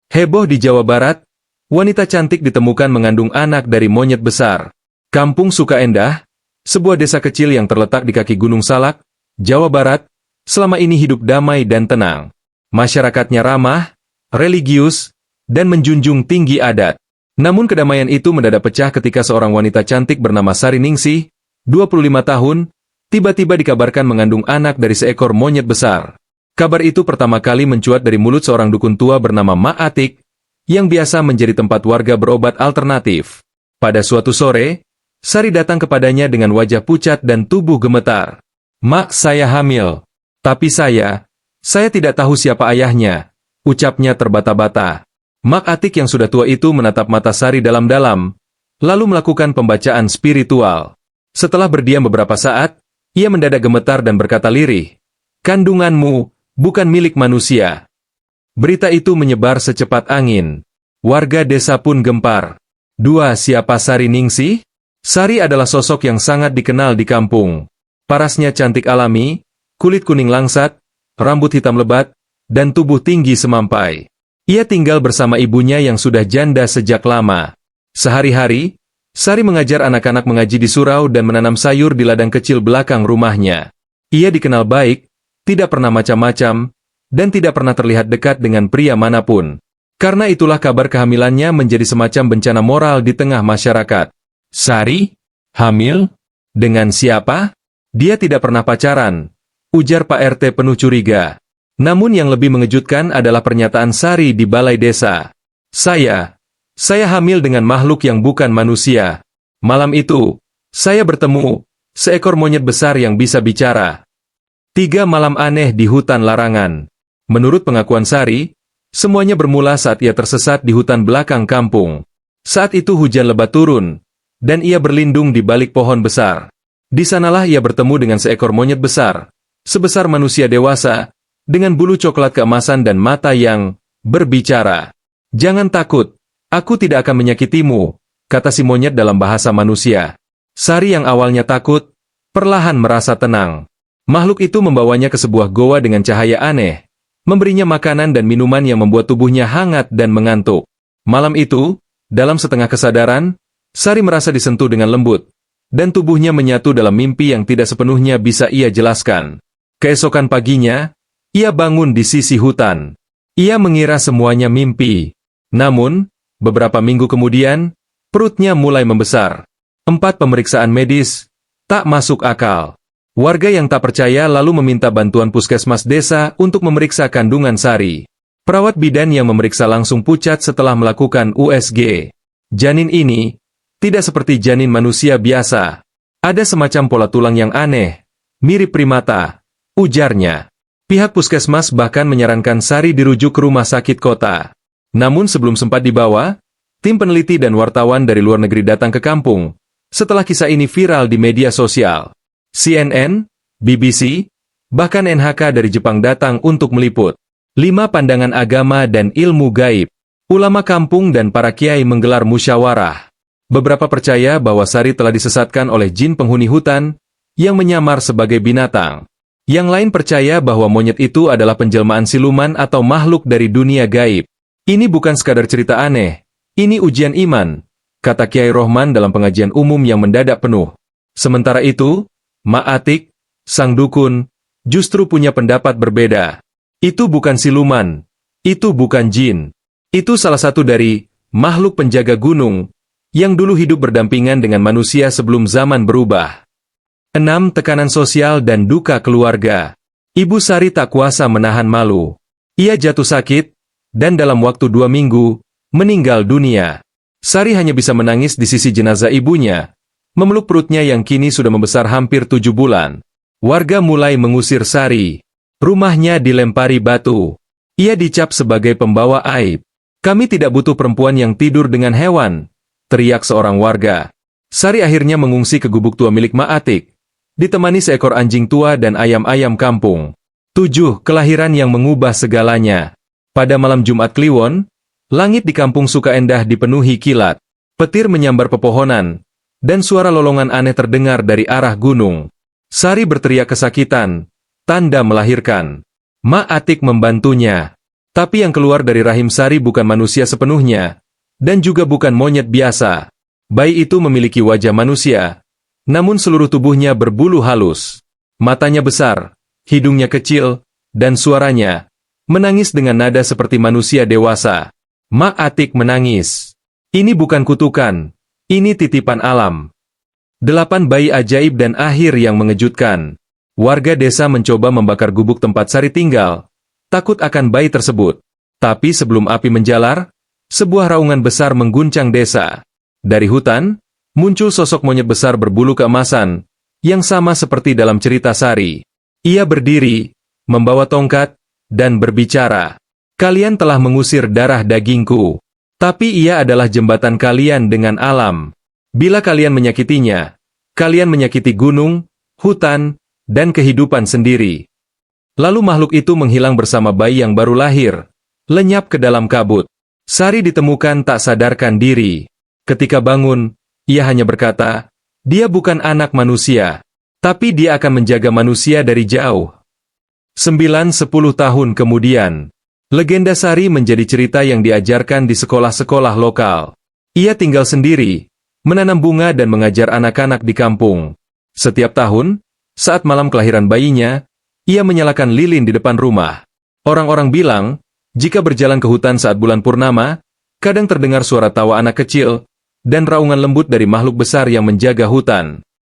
Heboh di Jawa Barat, wanita cantik ditemukan mengandung anak dari monyet besar. Kampung Sukaendah, sebuah desa kecil yang terletak di kaki Gunung Salak, Jawa Barat, selama ini hidup damai dan tenang. Masyarakatnya ramah, religius, dan menjunjung tinggi adat. Namun kedamaian itu mendadak pecah ketika seorang wanita cantik bernama Sari Ningsih, 25 tahun, tiba-tiba dikabarkan mengandung anak dari seekor monyet besar. Kabar itu pertama kali mencuat dari mulut seorang dukun tua bernama Mak Atik, yang biasa menjadi tempat warga berobat alternatif. Pada suatu sore, Sari datang kepadanya dengan wajah pucat dan tubuh gemetar. "Mak, saya hamil. Tapi saya tidak tahu siapa ayahnya," ucapnya terbata-bata. Mak Atik yang sudah tua itu menatap mata Sari dalam-dalam, lalu melakukan pembacaan spiritual. Setelah berdiam beberapa saat, ia mendadak gemetar dan berkata lirih, "Kandunganmu bukan milik manusia." Berita itu menyebar secepat angin. Warga desa pun gempar. Siapa Sari Ningsih? Sari adalah sosok yang sangat dikenal di kampung. Parasnya cantik alami, kulit kuning langsat, rambut hitam lebat, dan tubuh tinggi semampai. Ia tinggal bersama ibunya yang sudah janda sejak lama. Sehari-hari, Sari mengajar anak-anak mengaji di surau dan menanam sayur di ladang kecil belakang rumahnya. Ia dikenal baik, tidak pernah macam-macam, dan tidak pernah terlihat dekat dengan pria manapun. Karena itulah kabar kehamilannya menjadi semacam bencana moral di tengah masyarakat. "Sari? Hamil? Dengan siapa? Dia tidak pernah pacaran," ujar Pak RT penuh curiga. Namun yang lebih mengejutkan adalah pernyataan Sari di balai desa. Saya hamil dengan makhluk yang bukan manusia. Malam itu, saya bertemu seekor monyet besar yang bisa bicara." 3 malam aneh di hutan larangan. Menurut pengakuan Sari, semuanya bermula saat ia tersesat di hutan belakang kampung. Saat itu hujan lebat turun, dan ia berlindung di balik pohon besar. Di sanalah ia bertemu dengan seekor monyet besar, sebesar manusia dewasa, dengan bulu coklat keemasan dan mata yang berbicara. "Jangan takut, aku tidak akan menyakitimu," kata si monyet dalam bahasa manusia. Sari yang awalnya takut, perlahan merasa tenang. Makhluk itu membawanya ke sebuah goa dengan cahaya aneh, memberinya makanan dan minuman yang membuat tubuhnya hangat dan mengantuk. Malam itu, dalam setengah kesadaran, Sari merasa disentuh dengan lembut, dan tubuhnya menyatu dalam mimpi yang tidak sepenuhnya bisa ia jelaskan. Keesokan paginya, ia bangun di sisi hutan. Ia mengira semuanya mimpi. Namun, beberapa minggu kemudian, perutnya mulai membesar. 4 pemeriksaan medis, tak masuk akal. Warga yang tak percaya lalu meminta bantuan puskesmas desa untuk memeriksa kandungan Sari. Perawat bidan yang memeriksa langsung pucat setelah melakukan USG. Janin ini tidak seperti janin manusia biasa. Ada semacam pola tulang yang aneh, mirip primata, ujarnya. Pihak puskesmas bahkan menyarankan Sari dirujuk ke rumah sakit kota. Namun sebelum sempat dibawa, tim peneliti dan wartawan dari luar negeri datang ke kampung. Setelah kisah ini viral di media sosial, CNN, BBC, bahkan NHK dari Jepang datang untuk meliput. 5 pandangan agama dan ilmu gaib. Ulama kampung dan para kiai menggelar musyawarah. Beberapa percaya bahwa Sari telah disesatkan oleh jin penghuni hutan yang menyamar sebagai binatang. Yang lain percaya bahwa monyet itu adalah penjelmaan siluman atau makhluk dari dunia gaib. "Ini bukan sekadar cerita aneh, ini ujian iman," kata Kiai Rohman dalam pengajian umum yang mendadak penuh. Sementara itu, Mak Atik, sang dukun, justru punya pendapat berbeda. "Itu bukan siluman, itu bukan jin. Itu salah satu dari makhluk penjaga gunung yang dulu hidup berdampingan dengan manusia sebelum zaman berubah." 6. Tekanan sosial dan duka keluarga. Ibu Sari tak kuasa menahan malu. Ia jatuh sakit, dan dalam waktu 2 minggu, meninggal dunia. Sari hanya bisa menangis di sisi jenazah ibunya, memeluk perutnya yang kini sudah membesar hampir 7 bulan. Warga mulai mengusir Sari. Rumahnya dilempari batu. Ia dicap sebagai pembawa aib. "Kami tidak butuh perempuan yang tidur dengan hewan," teriak seorang warga. Sari akhirnya mengungsi ke gubuk tua milik Mak Atik, ditemani seekor anjing tua dan ayam-ayam kampung. 7. Kelahiran yang mengubah segalanya. Pada malam Jumat Kliwon, langit di kampung Sukaendah dipenuhi kilat. Petir menyambar pepohonan, dan suara lolongan aneh terdengar dari arah gunung. Sari berteriak kesakitan, tanda melahirkan. Mak Atik membantunya. Tapi yang keluar dari rahim Sari bukan manusia sepenuhnya, dan juga bukan monyet biasa. Bayi itu memiliki wajah manusia, namun seluruh tubuhnya berbulu halus. Matanya besar, hidungnya kecil, dan suaranya menangis dengan nada seperti manusia dewasa. Mak Atik menangis. Ini bukan kutukan, ini titipan alam. 8 bayi ajaib dan akhir yang mengejutkan. Warga desa mencoba membakar gubuk tempat Sari tinggal, takut akan bayi tersebut. Tapi sebelum api menjalar, sebuah raungan besar mengguncang desa. Dari hutan, muncul sosok monyet besar berbulu keemasan, yang sama seperti dalam cerita Sari. Ia berdiri, membawa tongkat, dan berbicara. Kalian telah mengusir darah dagingku. Tapi ia adalah jembatan kalian dengan alam. Bila kalian menyakitinya, kalian menyakiti gunung, hutan, dan kehidupan sendiri. Lalu makhluk itu menghilang bersama bayi yang baru lahir, lenyap ke dalam kabut. Sari ditemukan tak sadarkan diri. Ketika bangun, ia hanya berkata, dia bukan anak manusia, tapi dia akan menjaga manusia dari jauh. 9-10 tahun kemudian, legenda Sari menjadi cerita yang diajarkan di sekolah-sekolah lokal. Ia tinggal sendiri, menanam bunga dan mengajar anak-anak di kampung. Setiap tahun, saat malam kelahiran bayinya, ia menyalakan lilin di depan rumah. Orang-orang bilang, jika berjalan ke hutan saat bulan purnama, kadang terdengar suara tawa anak kecil, dan raungan lembut dari makhluk besar yang menjaga hutan.